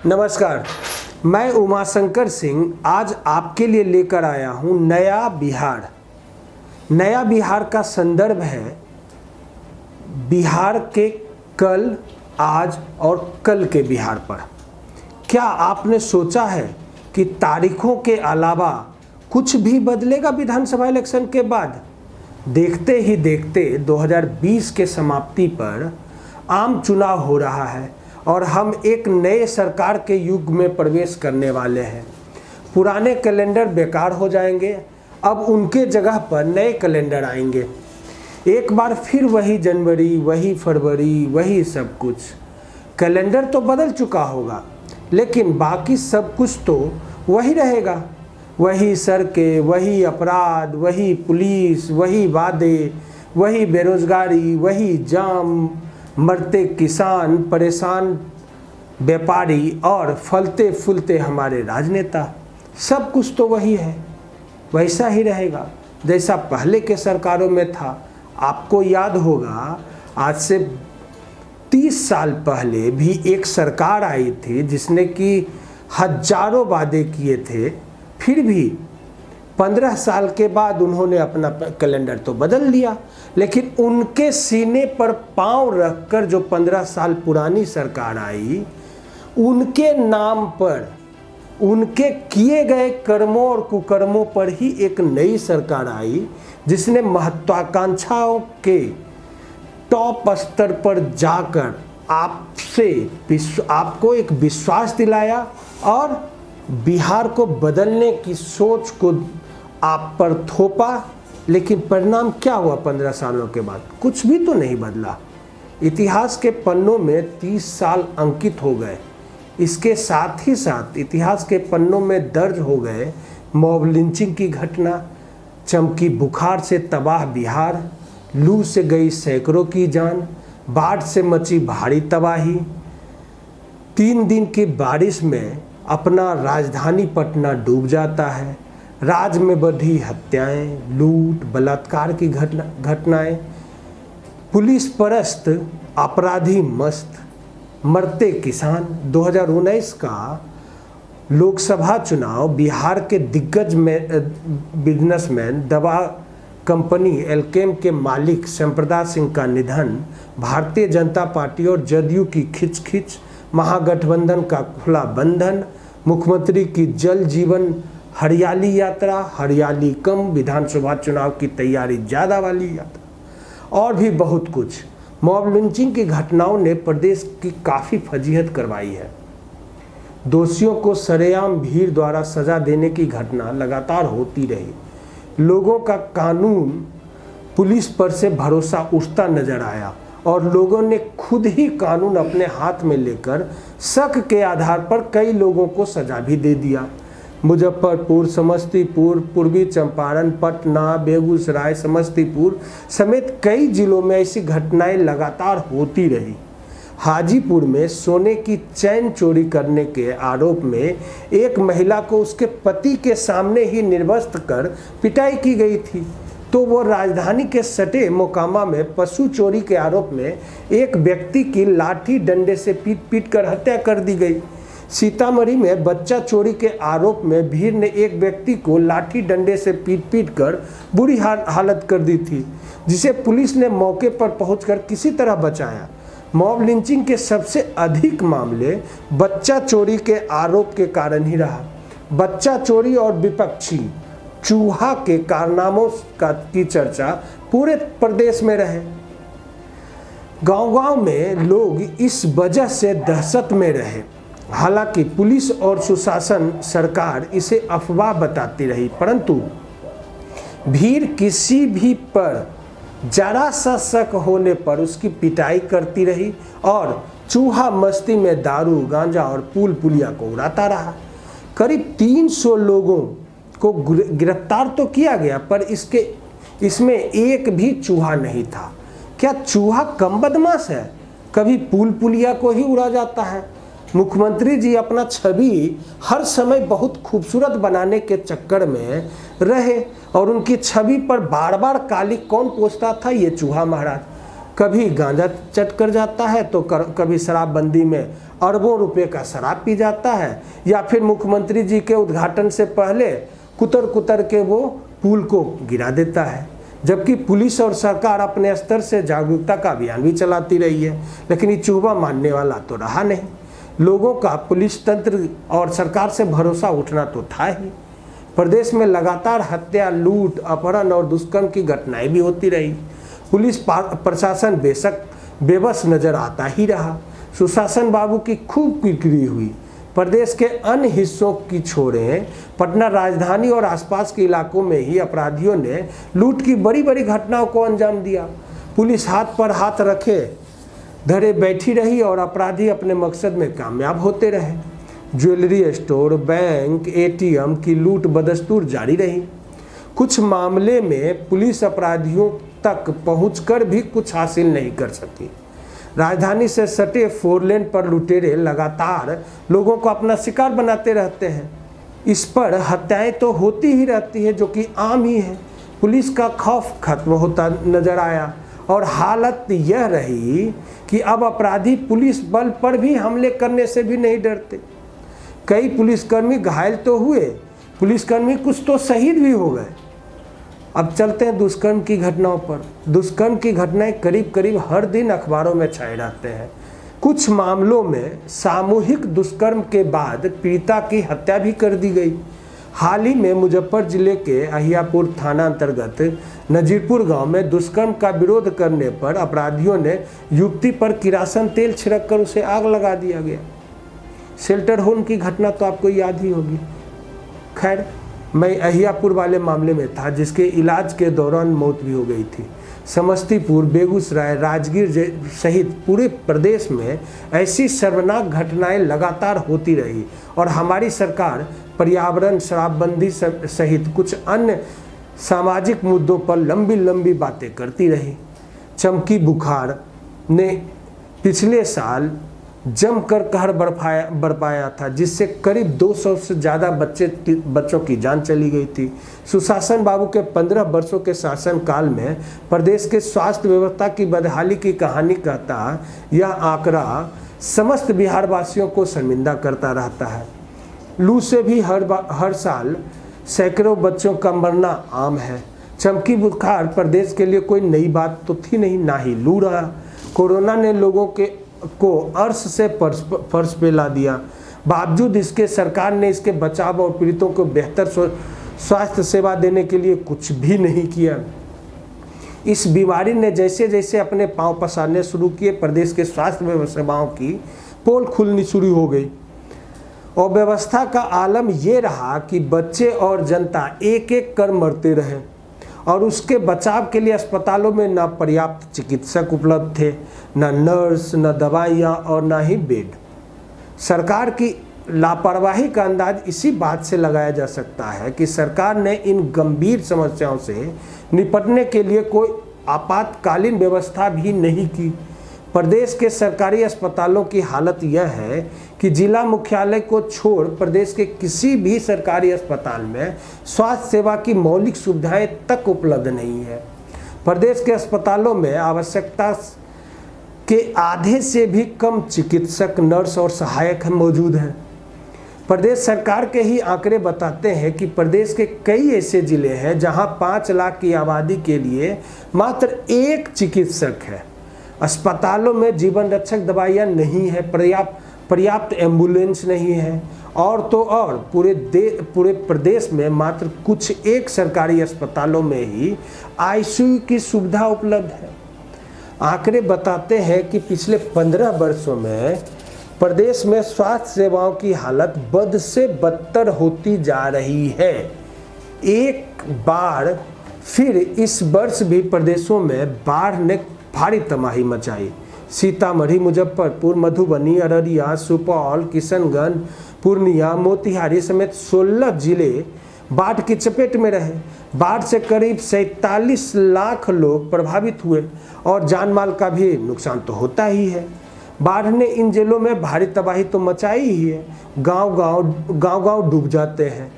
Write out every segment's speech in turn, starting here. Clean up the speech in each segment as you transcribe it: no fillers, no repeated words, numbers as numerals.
नमस्कार, मैं उमाशंकर सिंह आज आपके लिए लेकर आया हूँ नया बिहार। नया बिहार का संदर्भ है बिहार के कल, आज और कल के बिहार पर। क्या आपने सोचा है कि तारीखों के अलावा कुछ भी बदलेगा विधानसभा इलेक्शन के बाद? देखते ही देखते 2020 के समाप्ति पर आम चुनाव हो रहा है और हम एक नए सरकार के युग में प्रवेश करने वाले हैं। पुराने कैलेंडर बेकार हो जाएंगे, अब उनके जगह पर नए कैलेंडर आएंगे। एक बार फिर वही जनवरी, वही फरवरी, वही सब कुछ। कैलेंडर तो बदल चुका होगा, लेकिन बाकी सब कुछ तो वही रहेगा। वही सड़कें, वही अपराध, वही पुलिस, वही वादे, वही बेरोजगारी, वही जाम, मरते किसान, परेशान व्यापारी और फलते फूलते हमारे राजनेता। सब कुछ तो वही है, वैसा ही रहेगा जैसा पहले के सरकारों में था। आपको याद होगा, आज से 30 साल पहले भी एक सरकार आई थी जिसने कि हजारों वादे किए थे, फिर भी 15 साल के बाद उन्होंने अपना कैलेंडर तो बदल लिया। लेकिन उनके सीने पर पांव रखकर जो 15 साल पुरानी सरकार आई, उनके नाम पर, उनके किए गए कर्मों और कुकर्मों पर ही एक नई सरकार आई जिसने महत्वाकांक्षाओं के टॉप स्तर पर जाकर आपको एक विश्वास दिलाया और बिहार को बदलने की सोच को आप पर थोपा। लेकिन परिणाम क्या हुआ 15 सालों के बाद? कुछ भी तो नहीं बदला। इतिहास के पन्नों में 30 साल अंकित हो गए। इसके साथ ही साथ इतिहास के पन्नों में दर्ज हो गए मॉब लिंचिंग की घटना, चमकी बुखार से तबाह बिहार, लू से गई सैकड़ों की जान, बाढ़ से मची भारी तबाही, 3 दिन की बारिश में अपना राजधानी पटना डूब जाता है, राज्य में बढ़ी हत्याएं, लूट, बलात्कार की घटनाएं, पुलिस परस्त अपराधी मस्त, मरते किसान। 2019 का लोकसभा चुनाव, बिहार के दिग्गज बिजनेसमैन, दवा कंपनी एल्केम के मालिक श्यामप्रसाद सिंह का निधन, भारतीय जनता पार्टी और जदयू की खिंच, महागठबंधन का खुला बंधन, मुख्यमंत्री की जल जीवन हरियाली यात्रा, हरियाली कम, विधानसभा चुनाव की तैयारी ज़्यादा वाली यात्रा और भी बहुत कुछ। मॉब लिंचिंग की घटनाओं ने प्रदेश की काफ़ी फजीहत करवाई है। दोषियों को सरेआम भीड़ द्वारा सजा देने की घटना लगातार होती रही। लोगों का कानून पुलिस पर से भरोसा उठता नजर आया और लोगों ने खुद ही कानून अपने हाथ में लेकर शक के आधार पर कई लोगों को सजा भी दे दिया। मुजफ्फरपुर, समस्तीपुर, पूर्वी चंपारण, पटना, बेगूसराय, समस्तीपुर समेत कई जिलों में ऐसी घटनाएं लगातार होती रही। हाजीपुर में सोने की चैन चोरी करने के आरोप में एक महिला को उसके पति के सामने ही निर्वस्त्र कर पिटाई की गई थी। तो वो राजधानी के सटे मोकामा में पशु चोरी के आरोप में एक व्यक्ति की लाठी डंडे से पीट कर हत्या कर दी गई। सीतामढ़ी में बच्चा चोरी के आरोप में भीड़ ने एक व्यक्ति को लाठी डंडे से पीट कर बुरी हालत कर दी थी, जिसे पुलिस ने मौके पर पहुंचकर किसी तरह बचाया। मॉब लिंचिंग के सबसे अधिक मामले बच्चा चोरी के आरोप के कारण ही रहा। बच्चा चोरी और विपक्षी चूहा के कारनामों की चर्चा पूरे प्रदेश में रहे। गांव-गांव में लोग इस वजह से दहशत में रहे। हालांकि पुलिस और सुशासन सरकार इसे अफवाह बताती रही, परंतु भीड़ किसी भी पर जरा सा शक होने पर उसकी पिटाई करती रही और चूहा मस्ती में दारू, गांजा और पुल पुलिया को उड़ाता रहा। करीब 300 लोगों को गिरफ्तार तो किया गया, पर इसमें एक भी चूहा नहीं था। क्या चूहा कम बदमाश है? कभी पुल पुलिया को ही उड़ा जाता है। मुख्यमंत्री जी अपना छवि हर समय बहुत खूबसूरत बनाने के चक्कर में रहे और उनकी छवि पर बार बार काली कौन पोंछता था? ये चूहा महाराज। कभी गांजा चट कर जाता है तो कभी शराबबंदी में अरबों रुपए का शराब पी जाता है, या फिर मुख्यमंत्री जी के उद्घाटन से पहले कुतर कुतर के वो पुल को गिरा देता है। जबकि पुलिस और सरकार अपने स्तर से जागरूकता का अभियान भी चलाती रही है, लेकिन ये चूहा मानने वाला तो रहा नहीं। लोगों का पुलिस तंत्र और सरकार से भरोसा उठना तो था ही। प्रदेश में लगातार हत्या, लूट, अपहरण और दुष्कर्म की घटनाएं भी होती रही। पुलिस प्रशासन बेशक बेबस नजर आता ही रहा। सुशासन बाबू की खूब किरकिरी हुई। प्रदेश के अन्य हिस्सों की छोड़ें, पटना राजधानी और आसपास के इलाकों में ही अपराधियों ने लूट की बड़ी बड़ी घटनाओं को अंजाम दिया। पुलिस हाथ पर हाथ रखे धरे बैठी रही और अपराधी अपने मकसद में कामयाब होते रहे। ज्वेलरी स्टोर, बैंक, एटीएम की लूट बदस्तूर जारी रही। कुछ मामले में पुलिस अपराधियों तक पहुंचकर भी कुछ हासिल नहीं कर सकी। राजधानी से सटे 4 लेन पर लुटेरे लगातार लोगों को अपना शिकार बनाते रहते हैं। इस पर हत्याएं तो होती ही रहती है, जो कि आम ही है। पुलिस का खौफ खत्म होता नजर आया और हालत यह रही कि अब अपराधी पुलिस बल पर भी हमले करने से भी नहीं डरते। कई पुलिसकर्मी घायल तो हुए, पुलिसकर्मी कुछ तो शहीद भी हो गए। अब चलते हैं दुष्कर्म की घटनाओं पर। दुष्कर्म की घटनाएं करीब करीब हर दिन अखबारों में छाए रहते हैं। कुछ मामलों में सामूहिक दुष्कर्म के बाद पीड़िता की हत्या भी कर दी गई। हाल ही में मुजफ्फर जिले के अहियापुर थाना अंतर्गत नजीरपुर गांव में दुष्कर्म का विरोध करने पर अपराधियों ने युवती पर किरासन तेल छिड़ककर उसे आग लगा दिया गया। शेल्टर होम की घटना तो आपको याद ही होगी। खैर, मैं अहियापुर वाले मामले में था जिसके इलाज के दौरान मौत भी हो गई थी। समस्तीपुर, बेगूसराय, राजगीर सहित पूरे प्रदेश में ऐसी शर्मनाक घटनाएं लगातार होती रही और हमारी सरकार पर्यावरण, शराबबंदी सहित कुछ अन्य सामाजिक मुद्दों पर लंबी लंबी बातें करती रही। चमकी बुखार ने पिछले साल जमकर कहर बरपाया था, जिससे करीब 200 से ज़्यादा बच्चों की जान चली गई थी। सुशासन बाबू के 15 वर्षों के शासनकाल में प्रदेश के स्वास्थ्य व्यवस्था की बदहाली की कहानी कहता यह आंकड़ा समस्त बिहार वासियों को शर्मिंदा करता रहता है। लू से भी हर साल सैकड़ों बच्चों का मरना आम है। चमकी बुखार प्रदेश के लिए कोई नई बात तो थी नहीं, ना ही लू रहा। कोरोना ने लोगों को अर्श से फर्श पे ला दिया। बावजूद इसके सरकार ने इसके बचाव और पीड़ितों को बेहतर स्वास्थ्य सेवा देने के लिए कुछ भी नहीं किया। इस बीमारी ने जैसे जैसे अपने पांव पसारने शुरू किए, प्रदेश के स्वास्थ्य सेवाओं की पोल खुलनी शुरू हो गई और व्यवस्था का आलम ये रहा कि बच्चे और जनता एक एक कर मरते रहे और उसके बचाव के लिए अस्पतालों में न पर्याप्त चिकित्सक उपलब्ध थे, न नर्स, न दवाइयाँ और न ही बेड। सरकार की लापरवाही का अंदाज इसी बात से लगाया जा सकता है कि सरकार ने इन गंभीर समस्याओं से निपटने के लिए कोई आपातकालीन व्यवस्था भी नहीं की। प्रदेश के सरकारी अस्पतालों की हालत यह है कि जिला मुख्यालय को छोड़ प्रदेश के किसी भी सरकारी अस्पताल में स्वास्थ्य सेवा की मौलिक सुविधाएं तक उपलब्ध नहीं है। प्रदेश के अस्पतालों में आवश्यकता के आधे से भी कम चिकित्सक, नर्स और सहायक मौजूद हैं। प्रदेश सरकार के ही आंकड़े बताते हैं कि प्रदेश के कई ऐसे जिले हैं जहां 5 लाख की आबादी के लिए मात्र 1 चिकित्सक है। अस्पतालों में जीवन रक्षक दवाइयाँ नहीं है, पर्याप्त एम्बुलेंस नहीं है और तो और पूरे प्रदेश में मात्र कुछ एक सरकारी अस्पतालों में ही आईसीयू की सुविधा उपलब्ध है। आंकड़े बताते हैं कि पिछले 15 वर्षों में प्रदेश में स्वास्थ्य सेवाओं की हालत बद से बदतर होती जा रही है। एक बार फिर इस वर्ष भी प्रदेशों में बाढ़ ने भारी तबाही मचाई। सीतामढ़ी, मुजफ्फरपुर, मधुबनी, अररिया, सुपौल, किशनगंज, पूर्णिया, मोतिहारी समेत 16 जिले बाढ़ की चपेट में रहे। बाढ़ से करीब 47 लाख लोग प्रभावित हुए और जान माल का भी नुकसान तो होता ही है। बाढ़ ने इन जिलों में भारी तबाही तो मचाई ही है। गांव डूब जाते हैं,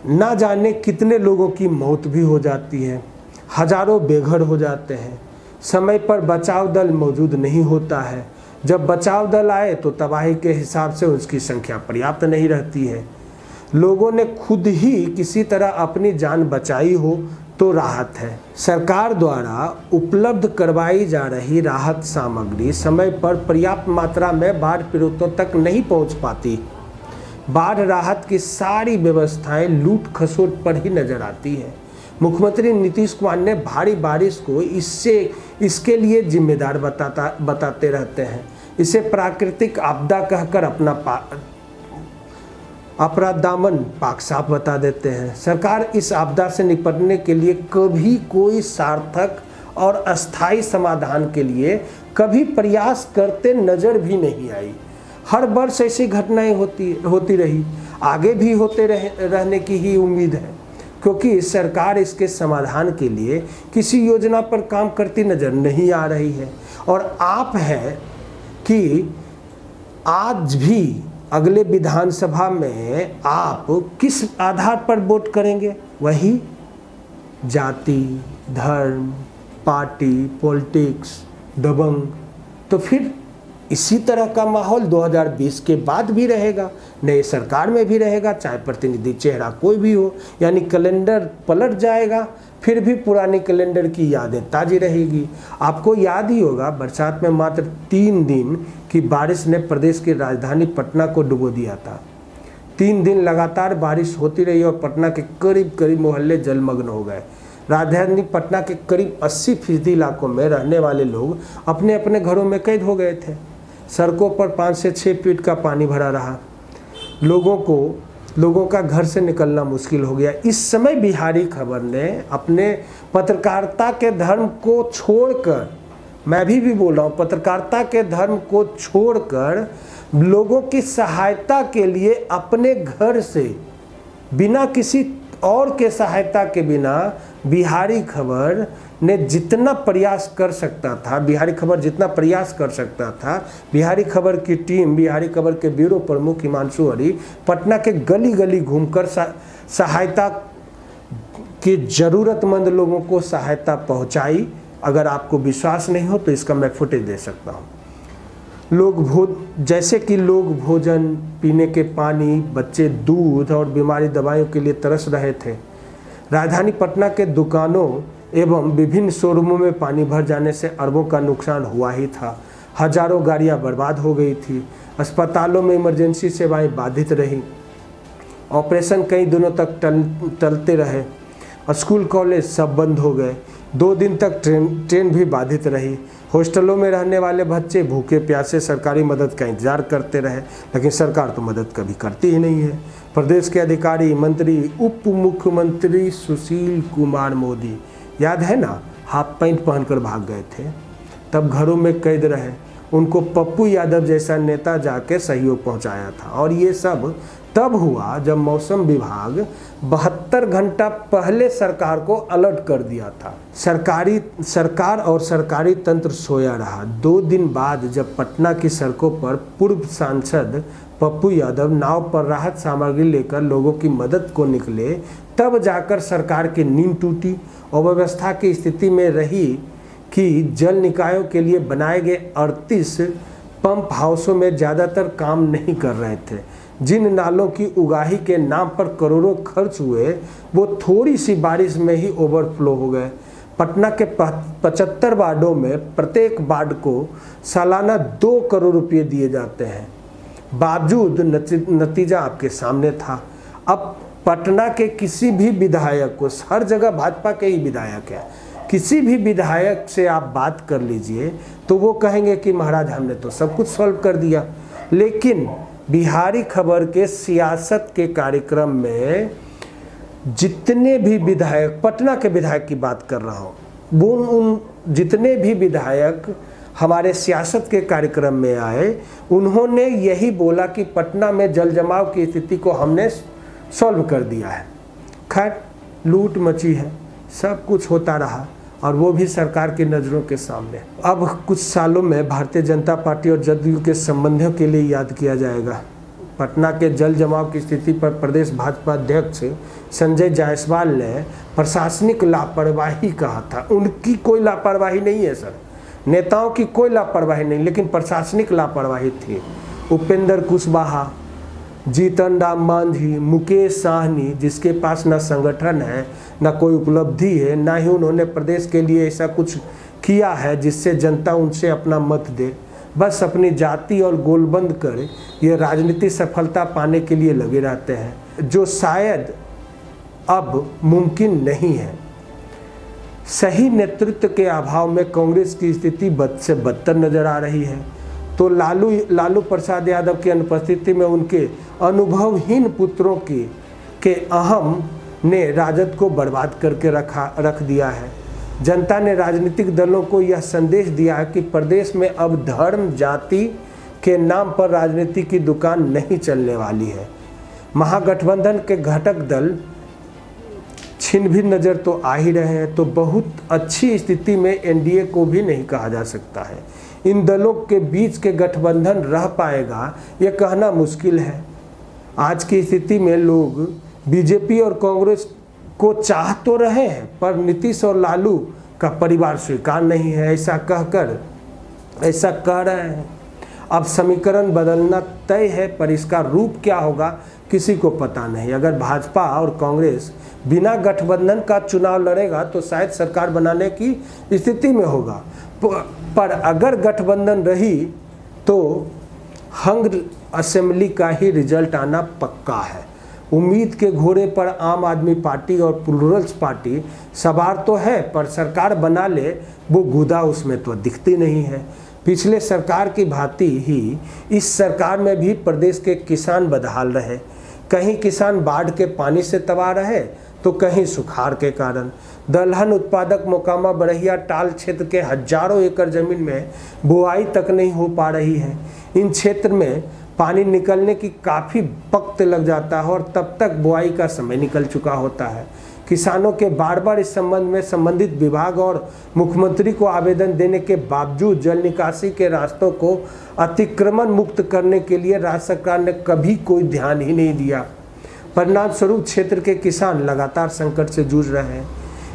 ना जाने कितने लोगों की मौत भी हो जाती है, हजारों बेघर हो जाते हैं। समय पर बचाव दल मौजूद नहीं होता है। जब बचाव दल आए तो तबाही के हिसाब से उसकी संख्या पर्याप्त नहीं रहती है। लोगों ने खुद ही किसी तरह अपनी जान बचाई हो तो राहत है। सरकार द्वारा उपलब्ध करवाई जा रही राहत सामग्री समय पर पर्याप्त मात्रा में बाढ़ पीड़ितों तक नहीं पहुंच पाती। बाढ़ राहत की सारी व्यवस्थाएं लूट खसोट पर ही नजर आती है। मुख्यमंत्री नीतीश कुमार ने भारी बारिश को इसके लिए जिम्मेदार बताते रहते हैं। इसे प्राकृतिक आपदा कहकर अपना दामन पाक साफ बता देते हैं। सरकार इस आपदा से निपटने के लिए कभी कोई सार्थक और अस्थायी समाधान के लिए कभी प्रयास करते नजर भी नहीं आई। हर वर्ष ऐसी घटनाएं होती रही, आगे भी होते रहने की ही उम्मीद है, क्योंकि सरकार इसके समाधान के लिए किसी योजना पर काम करती नजर नहीं आ रही है। और आप हैं कि आज भी अगले विधानसभा में आप किस आधार पर वोट करेंगे? वही जाति, धर्म, पार्टी, पॉलिटिक्स, दबंग। तो फिर इसी तरह का माहौल 2020 के बाद भी रहेगा, नए सरकार में भी रहेगा, चाहे प्रतिनिधि चेहरा कोई भी हो। यानी कैलेंडर पलट जाएगा, फिर भी पुरानी कैलेंडर की यादें ताज़ी रहेगी। आपको याद ही होगा, बरसात में मात्र 3 दिन की बारिश ने प्रदेश की राजधानी पटना को डुबो दिया था। 3 दिन लगातार बारिश होती रही और पटना के करीब मोहल्ले जलमग्न हो गए। राजधानी पटना के करीब 80% इलाकों में रहने वाले लोग अपने अपने घरों में कैद हो गए थे। सड़कों पर 5 से 6 फीट का पानी भरा रहा। लोगों का घर से निकलना मुश्किल हो गया। इस समय बिहारी खबर ने अपने पत्रकारिता के धर्म को छोड़कर, मैं भी बोल रहा हूँ, पत्रकारिता के धर्म को छोड़कर लोगों की सहायता के लिए अपने घर से बिना किसी और के सहायता के बिना बिहारी खबर ने जितना प्रयास कर सकता था, बिहारी खबर जितना प्रयास कर सकता था, बिहारी खबर की टीम, बिहारी खबर के ब्यूरो प्रमुख हिमांशु हरी पटना के गली गली घूमकर सहायता की जरूरतमंद लोगों को सहायता पहुंचाई। अगर आपको विश्वास नहीं हो तो इसका मैं फुटेज दे सकता हूं। जैसे कि लोग भोजन, पीने के पानी, बच्चे दूध और बीमारी दवाइयों के लिए तरस रहे थे। राजधानी पटना के दुकानों एवं विभिन्न शोरूमों में पानी भर जाने से अरबों का नुकसान हुआ ही था। हजारों गाड़ियां बर्बाद हो गई थी। अस्पतालों में इमरजेंसी सेवाएं बाधित रहीं। ऑपरेशन कई दिनों तक टलते रहे। स्कूल कॉलेज सब बंद हो गए। 2 दिन तक ट्रेन भी बाधित रही। हॉस्टलों में रहने वाले बच्चे भूखे प्यासे सरकारी मदद का इंतजार करते रहे, लेकिन सरकार तो मदद कभी करती ही नहीं है। प्रदेश के अधिकारी, मंत्री, उप मुख्यमंत्री सुशील कुमार मोदी, याद है ना, हाफ पैंट पहनकर भाग गए थे, तब घरों में कैद रहे। उनको पप्पू यादव जैसा नेता जाके सहयोग पहुंचाया था। और ये सब तब हुआ जब मौसम विभाग 72 घंटा पहले सरकार को अलर्ट कर दिया था। सरकार और सरकारी तंत्र सोया रहा। 2 दिन बाद जब पटना की सड़कों पर पूर्व सांसद पप्पू यादव नाव पर राहत सामग्री लेकर लोगों की मदद को निकले, तब जाकर सरकार की नींद टूटी। अव्यवस्था की स्थिति में रही कि जल निकायों के लिए बनाए गए 38 पंप हाउसों में ज़्यादातर काम नहीं कर रहे थे। जिन नालों की उगाही के नाम पर करोड़ों खर्च हुए, वो थोड़ी सी बारिश में ही ओवरफ्लो हो गए। पटना के 75 वार्डों में प्रत्येक वार्ड को सालाना 2 करोड़ रुपये दिए जाते हैं। बावजूद नतीजा आपके सामने था। अब पटना के किसी भी विधायक को, हर जगह भाजपा के ही विधायक है, किसी भी विधायक से आप बात कर लीजिए तो वो कहेंगे कि महाराज हमने तो सब कुछ सॉल्व कर दिया। लेकिन बिहारी खबर के सियासत के कार्यक्रम में जितने भी विधायक, पटना के विधायक की बात कर रहा हूँ, वो उन जितने भी विधायक हमारे सियासत के कार्यक्रम में आए, उन्होंने यही बोला कि पटना में जल जमाव की स्थिति को हमने सॉल्व कर दिया है। खैर, लूट मची है, सब कुछ होता रहा और वो भी सरकार की नज़रों के सामने। अब कुछ सालों में भारतीय जनता पार्टी और जदयू के संबंधियों के लिए याद किया जाएगा। पटना के जल जमाव की स्थिति पर प्रदेश भाजपा अध्यक्ष संजय जायसवाल ने प्रशासनिक लापरवाही कहा था। उनकी कोई लापरवाही नहीं है सर, नेताओं की कोई लापरवाही नहीं, लेकिन प्रशासनिक लापरवाही थी। उपेंद्र कुशवाहा, जीतन राम मांझी, मुकेश साहनी, जिसके पास न संगठन है न कोई उपलब्धि है, ना ही उन्होंने प्रदेश के लिए ऐसा कुछ किया है जिससे जनता उनसे अपना मत दे, बस अपनी जाति और गोलबंद कर ये राजनीतिक सफलता पाने के लिए लगे रहते हैं, जो शायद अब मुमकिन नहीं है। सही नेतृत्व के अभाव में कांग्रेस की स्थिति बद से बदतर नजर आ रही है। तो लालू प्रसाद यादव की अनुपस्थिति में उनके अनुभवहीन पुत्रों के अहम ने राजद को बर्बाद करके रख दिया है। जनता ने राजनीतिक दलों को यह संदेश दिया है कि प्रदेश में अब धर्म जाति के नाम पर राजनीति की दुकान नहीं चलने वाली है। महागठबंधन के घटक दल छिन भी नजर तो आ ही रहे हैं, तो बहुत अच्छी स्थिति में एनडीए को भी नहीं कहा जा सकता है। इन दलों के बीच के गठबंधन रह पाएगा यह कहना मुश्किल है। आज की स्थिति में लोग बीजेपी और कांग्रेस को चाह तो रहे हैं, पर नीतीश और लालू का परिवार स्वीकार नहीं है, ऐसा कह रहे हैं। अब समीकरण बदलना तय है, पर इसका रूप क्या होगा किसी को पता नहीं। अगर भाजपा और कांग्रेस बिना गठबंधन का चुनाव लड़ेगा तो शायद सरकार बनाने की स्थिति में होगा, पर अगर गठबंधन रही तो हंग असेंबली का ही रिजल्ट आना पक्का है। उम्मीद के घोड़े पर आम आदमी पार्टी और प्लूरल्स पार्टी सवार तो है, पर सरकार बना ले वो गुदा उसमें तो दिखती नहीं है। पिछले सरकार की भांति ही इस सरकार में भी प्रदेश के किसान बदहाल रहे। कहीं किसान बाढ़ के पानी से तबाह रहे तो कहीं सुखाड़ के कारण। दलहन उत्पादक मोकामा बरहिया टाल क्षेत्र के हजारों एकड़ जमीन में बुआई तक नहीं हो पा रही है। इन क्षेत्र में पानी निकलने की काफ़ी वक्त लग जाता है और तब तक बुआई का समय निकल चुका होता है। किसानों के बार बार इस संबंध में संबंधित विभाग और मुख्यमंत्री को आवेदन देने के बावजूद जल निकासी के रास्तों को अतिक्रमण मुक्त करने के लिए राज्य सरकार ने कभी कोई ध्यान ही नहीं दिया। परिणाम स्वरूप क्षेत्र के किसान लगातार संकट से जूझ रहे हैं।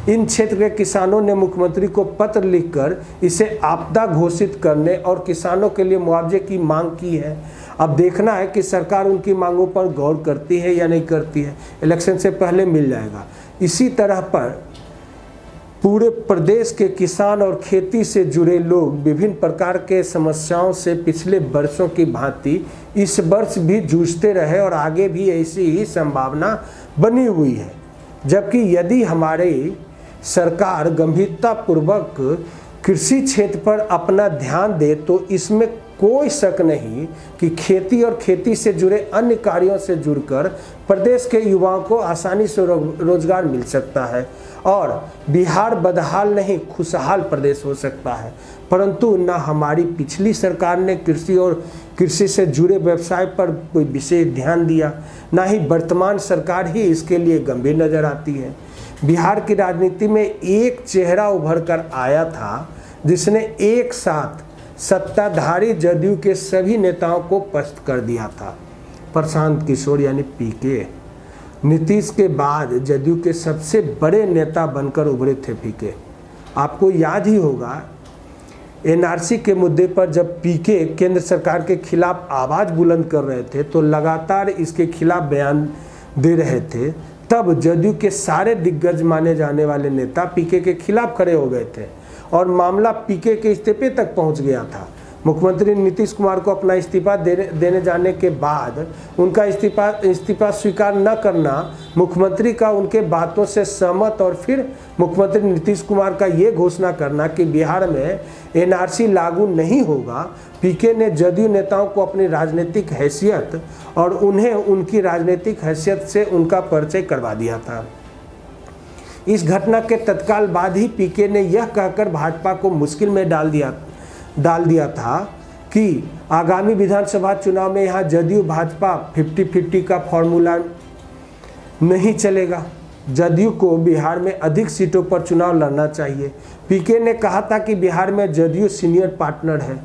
इन क्षेत्र के किसानों ने मुख्यमंत्री को पत्र लिखकर इसे आपदा घोषित करने और किसानों के लिए मुआवजे की मांग की है। अब देखना है कि सरकार उनकी मांगों पर गौर करती है या नहीं करती है। इलेक्शन से पहले मिल जाएगा। इसी तरह पर पूरे प्रदेश के किसान और खेती से जुड़े लोग विभिन्न प्रकार के समस्याओं से पिछले वर्षों की भांति इस वर्ष भी जूझते रहे और आगे भी ऐसी ही संभावना बनी हुई है। जबकि यदि हमारी सरकार गंभीरतापूर्वक कृषि क्षेत्र पर अपना ध्यान दे तो इसमें कोई शक नहीं कि खेती और खेती से जुड़े अन्य कार्यों से जुड़कर प्रदेश के युवाओं को आसानी से रोजगार मिल सकता है और बिहार बदहाल नहीं खुशहाल प्रदेश हो सकता है। परंतु न हमारी पिछली सरकार ने कृषि और कृषि से जुड़े व्यवसाय पर कोई विशेष ध्यान दिया, न ही वर्तमान सरकार ही इसके लिए गंभीर नजर आती है। बिहार की राजनीति में एक चेहरा उभर कर आया था जिसने एक साथ सत्ताधारी जदयू के सभी नेताओं को पस्त कर दिया था, प्रशांत किशोर यानी पीके। नीतीश के बाद जदयू के सबसे बड़े नेता बनकर उभरे थे पीके। आपको याद ही होगा एनआरसी के मुद्दे पर जब पीके केंद्र सरकार के खिलाफ आवाज़ बुलंद कर रहे थे तो लगातार इसके खिलाफ बयान दे रहे थे। तब जदयू के सारे दिग्गज माने जाने वाले नेता पीके के खिलाफ खड़े हो गए थे और मामला पीके के इस्तीफे तक पहुंच गया था। मुख्यमंत्री नीतीश कुमार को अपना इस्तीफा देने जाने के बाद उनका इस्तीफा स्वीकार न करना, मुख्यमंत्री का उनके बातों से सहमत और फिर मुख्यमंत्री नीतीश कुमार का ये घोषणा करना कि बिहार में एनआरसी लागू नहीं होगा, पीके ने जदयू नेताओं को अपनी राजनीतिक हैसियत और उन्हें उनकी राजनीतिक हैसियत से उनका परिचय करवा दिया था। इस घटना के तत्काल बाद ही पीके ने यह कहकर भाजपा को मुश्किल में डाल दिया था कि आगामी विधानसभा चुनाव में यहाँ जदयू भाजपा 50-50 का फॉर्मूला नहीं चलेगा। जदयू को बिहार में अधिक सीटों पर चुनाव लड़ना चाहिए। पीके ने कहा था कि बिहार में जदयू सीनियर पार्टनर है।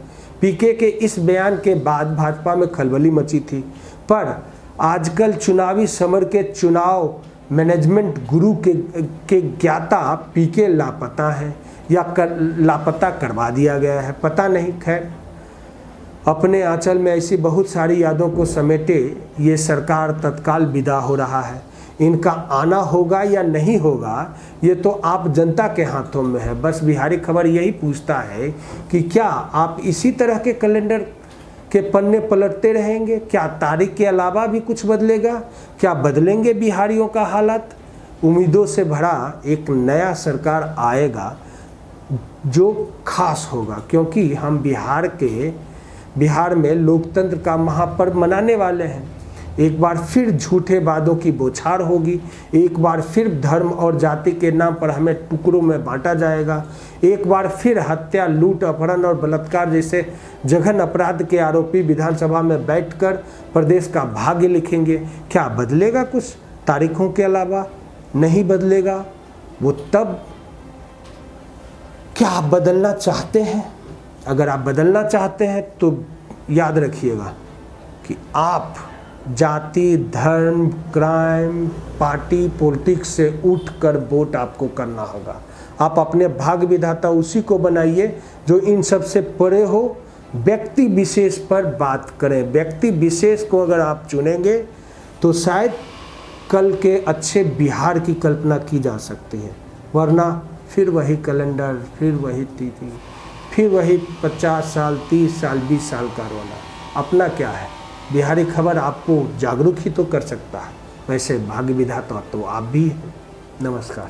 पीके के इस बयान के बाद भाजपा में खलबली मची थी। पर आजकल चुनावी समर के चुनाव मैनेजमेंट गुरु के ज्ञाता पीके लापता हैं या लापता करवा दिया गया है, पता नहीं। खैर, अपने आंचल में ऐसी बहुत सारी यादों को समेटे ये सरकार तत्काल विदा हो रहा है। इनका आना होगा या नहीं होगा ये तो आप जनता के हाथों में है। बस बिहारी खबर यही पूछता है कि क्या आप इसी तरह के कैलेंडर के पन्ने पलटते रहेंगे? क्या तारीख के अलावा भी कुछ बदलेगा? क्या बदलेंगे बिहारियों का हालात? उम्मीदों से भरा एक नया सरकार आएगा जो खास होगा, क्योंकि हम बिहार में लोकतंत्र का महापर्व मनाने वाले हैं। एक बार फिर झूठे वादों की बौछार होगी, एक बार फिर धर्म और जाति के नाम पर हमें टुकड़ों में बांटा जाएगा, एक बार फिर हत्या, लूट, अपहरण और बलात्कार जैसे जघन्य अपराध के आरोपी विधानसभा में बैठकर प्रदेश का भाग्य लिखेंगे। क्या बदलेगा कुछ तारीखों के अलावा? नहीं बदलेगा। वो तब क्या आप बदलना चाहते हैं? अगर आप बदलना चाहते हैं तो याद रखिएगा कि आप जाति, धर्म, क्राइम, पार्टी, पॉलिटिक्स से उठकर वोट आपको करना होगा। आप अपने भाग्य विधाता उसी को बनाइए जो इन सब से परे हो। व्यक्ति विशेष पर बात करें। व्यक्ति विशेष को अगर आप चुनेंगे तो शायद कल के अच्छे बिहार की कल्पना की जा सकती है, वरना फिर वही कैलेंडर, फिर वही तिथि, फिर वही 50 साल, 30 साल, 20 साल का रोना। अपना क्या है? बिहारी खबर आपको जागरूक ही तो कर सकता है, वैसे भाग्य विधाता तो आप भी हैं। नमस्कार।